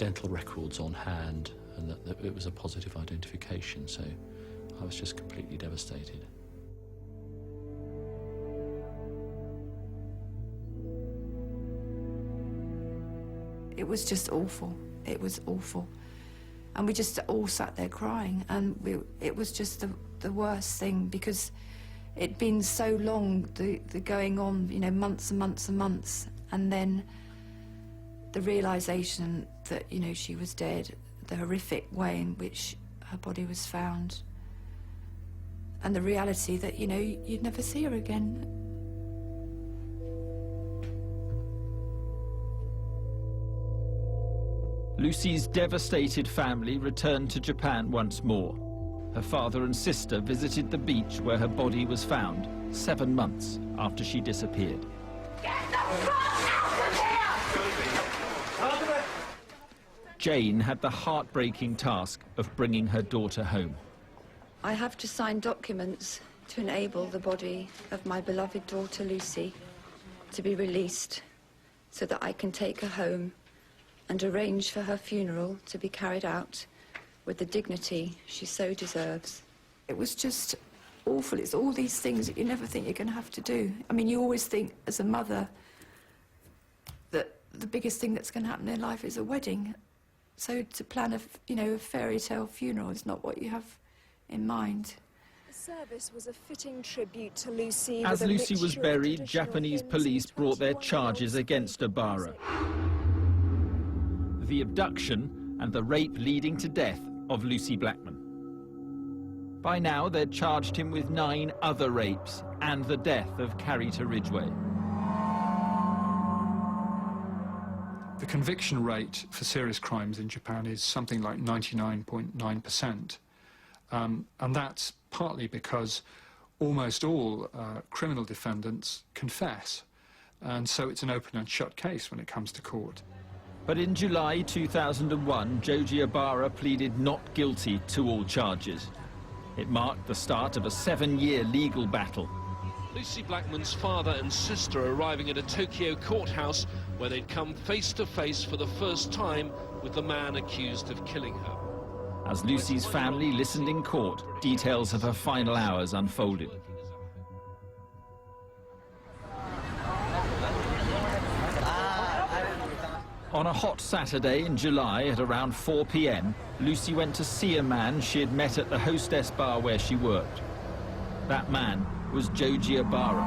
dental records on hand, and that it was a positive identification, so I was just completely devastated. It was just awful. It was awful. And we just all sat there crying, and it was just the worst thing, because it'd been so long, the going on, you know, months and months and months, and then the realisation that, you know, she was dead, the horrific way in which her body was found, and the reality that, you know, you'd never see her again. Lucy's devastated family returned to Japan once more. Her father and sister visited the beach where her body was found 7 months after she disappeared. Get the fuck out of here! Jane had the heartbreaking task of bringing her daughter home. I have to sign documents to enable the body of my beloved daughter Lucy to be released, so that I can take her home and arrange for her funeral to be carried out with the dignity she so deserves. It was just awful. It's all these things that you never think you're going to have to do. I mean, you always think as a mother that the biggest thing that's going to happen in life is a wedding. So to plan a fairy tale funeral is not what you have in mind. The service was a fitting tribute to Lucy. As Lucy was buried, Japanese police brought their charges against Obara. The abduction and the rape leading to death of Lucy Blackman. By now, they'd charged him with 9 other rapes and the death of Carita Ridgway. The conviction rate for serious crimes in Japan is something like 99.9%. And that's partly because almost all criminal defendants confess. And so it's an open and shut case when it comes to court. But in July 2001, Joji Obara pleaded not guilty to all charges. It marked the start of a 7-year legal battle. Lucy Blackman's father and sister arriving at a Tokyo courthouse where they'd come face to face for the first time with the man accused of killing her. As Lucy's family listened in court, details of her final hours unfolded. On a hot Saturday in July at around 4 p.m, Lucy went to see a man she had met at the Hostess bar where she worked. That man was Joji Obara.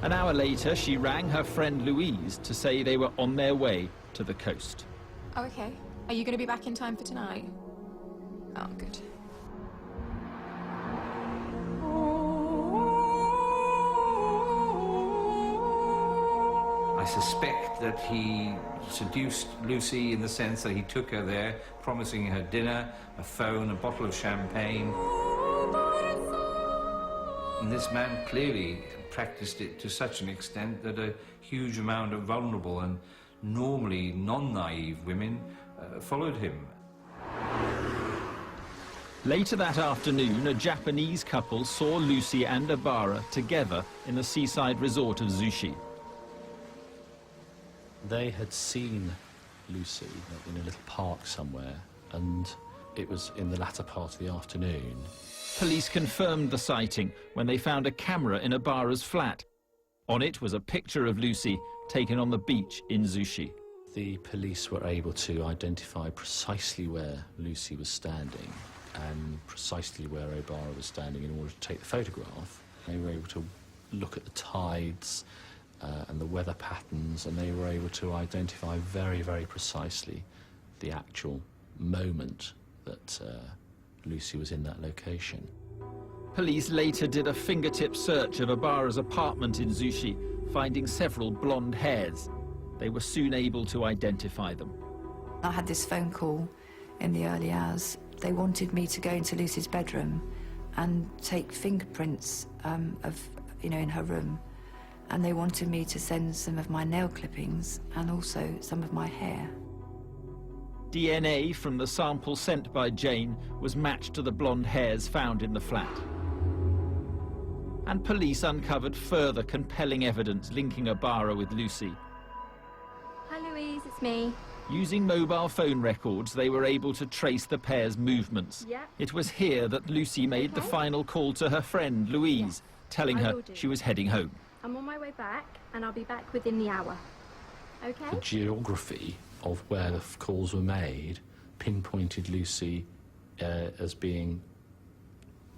An hour later, she rang her friend Louise to say they were on their way to the coast. Oh, okay. Are you going to be back in time for tonight? Oh, good. I suspect that he seduced Lucy in the sense that he took her there, promising her dinner, a phone, a bottle of champagne. And this man clearly practiced it to such an extent that a huge amount of vulnerable and normally non-naive women followed him. Later that afternoon, a Japanese couple saw Lucy and Obara together in the seaside resort of Zushi. They had seen Lucy in a little park somewhere, and it was in the latter part of the afternoon. Police confirmed the sighting when they found a camera in Obara's flat. On it was a picture of Lucy taken on the beach in Zushi. The police were able to identify precisely where Lucy was standing and precisely where Obara was standing in order to take the photograph. They were able to look at the tides and the weather patterns, and they were able to identify very, very precisely the actual moment that Lucy was in that location. Police later did a fingertip search of Obara's apartment in Zushi, finding several blonde hairs. They were soon able to identify them. I had this phone call in the early hours. They wanted me to go into Lucy's bedroom and take fingerprints in her room. And they wanted me to send some of my nail clippings and also some of my hair. DNA from the sample sent by Jane was matched to the blonde hairs found in the flat. And police uncovered further compelling evidence linking Ibarra with Lucy. Hi Louise, it's me. Using mobile phone records, they were able to trace the pair's movements. Yep. It was here that Lucy made the final call to her friend, Louise, telling her she was heading home. I'm on my way back, and I'll be back within the hour. Okay? The geography of where the calls were made pinpointed Lucy as being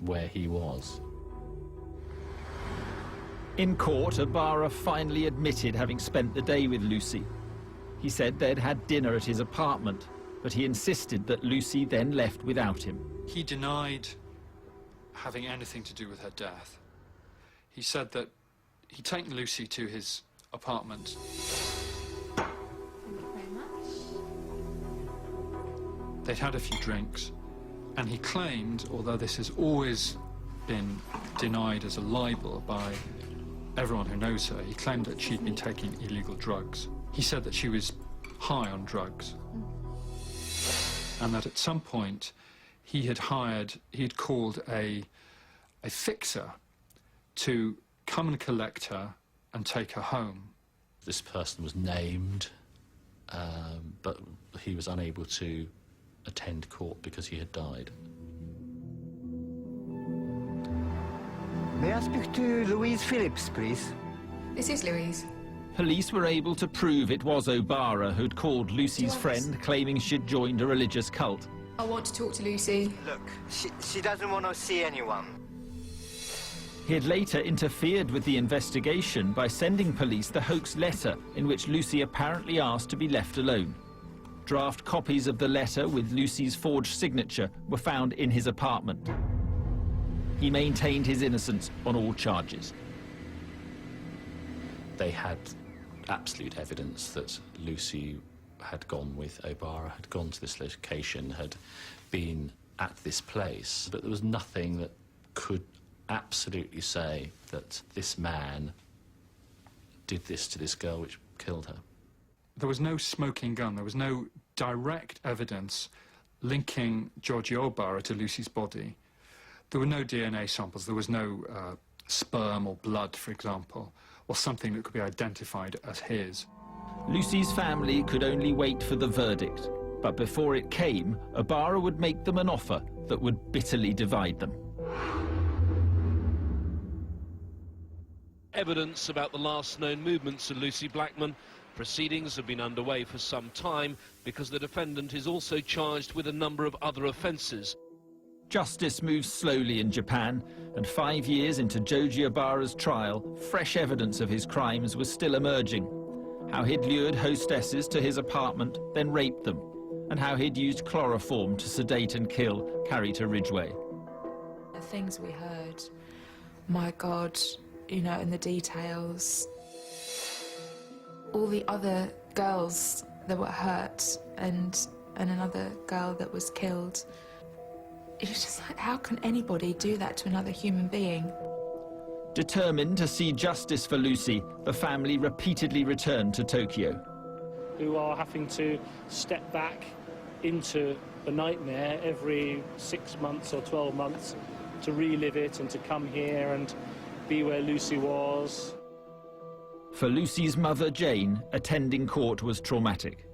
where he was. In court, Ibarra finally admitted having spent the day with Lucy. He said they'd had dinner at his apartment, but he insisted that Lucy then left without him. He denied having anything to do with her death. He said that he'd taken Lucy to his apartment. Thank you very much. They'd had a few drinks, and he claimed, although this has always been denied as a libel by everyone who knows her, he claimed that she'd been taking illegal drugs. He said that she was high on drugs, and that at some point he had called a fixer to come and collect her and take her home. This person was named, but he was unable to attend court because he had died. May I speak to Louise Phillips, please? This is Louise. Police were able to prove it was Ibarra who'd called Lucy's friend, claiming she'd joined a religious cult. I want to talk to Lucy. Look, she doesn't want to see anyone. He had later interfered with the investigation by sending police the hoax letter in which Lucy apparently asked to be left alone. Draft copies of the letter with Lucy's forged signature were found in his apartment. He maintained his innocence on all charges. They had absolute evidence that Lucy had gone with Ibarra, had gone to this location, had been at this place, but there was nothing that could absolutely say that this man did this to this girl, which killed her. There was no smoking gun. There was no direct evidence linking Giorgio Ibarra to Lucy's body. There were no DNA samples. There was no sperm or blood, for example, or something that could be identified as his. Lucy's family could only wait for the verdict, but before it came, Ibarra would make them an offer that would bitterly divide them. Evidence about the last known movements of Lucy Blackman. Proceedings have been underway for some time because the defendant is also charged with a number of other offences. Justice moves slowly in Japan, and 5 years into Joji Ibarra's trial, fresh evidence of his crimes was still emerging. How he'd lured hostesses to his apartment, then raped them, and how he'd used chloroform to sedate and kill Carrie to Ridgeway. The things we heard, my God, you know, and the details. All the other girls that were hurt and another girl that was killed. It was just like, how can anybody do that to another human being? Determined to see justice for Lucy, the family repeatedly returned to Tokyo. Who are having to step back into the nightmare every 6 months or 12 months to relive it and to come here and be where Lucy was. For Lucy's mother, Jane, attending court was traumatic.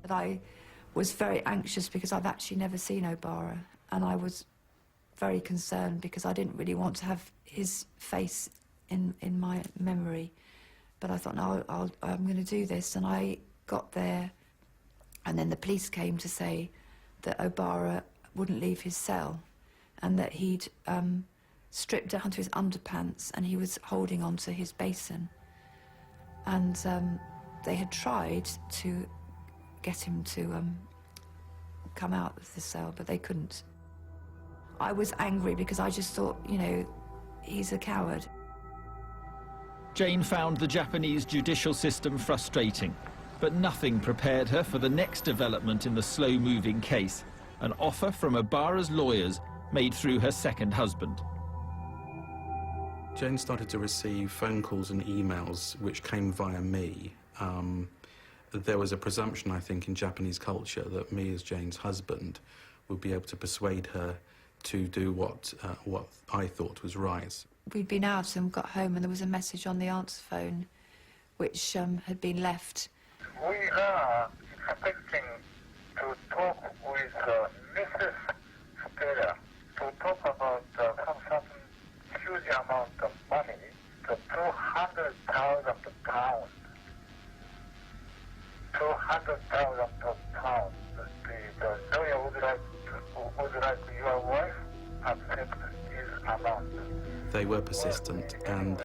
I was very anxious because I've actually never seen Ibarra, and I was very concerned because I didn't really want to have his face in my memory. But I thought, no, I'm going to do this, and I got there, and then the police came to say that Ibarra wouldn't leave his cell, and that he'd stripped down to his underpants and he was holding onto his basin. And they had tried to get him to come out of the cell, but they couldn't. I was angry because I just thought, you know, he's a coward. Jane found the Japanese judicial system frustrating, but nothing prepared her for the next development in the slow-moving case, an offer from Ibarra's lawyers made through her second husband. Jane started to receive phone calls and emails which came via me. There was a presumption, I think, in Japanese culture that me as Jane's husband would be able to persuade her to do what I thought was right. We'd been out and got home, and there was a message on the answer phone which had been left. We are expecting to talk with Mrs. Stella to talk about some huge amount of money, the 200,000 pounds. 200,000 pounds. The lawyer would like your wife accept this amount. They were persistent, and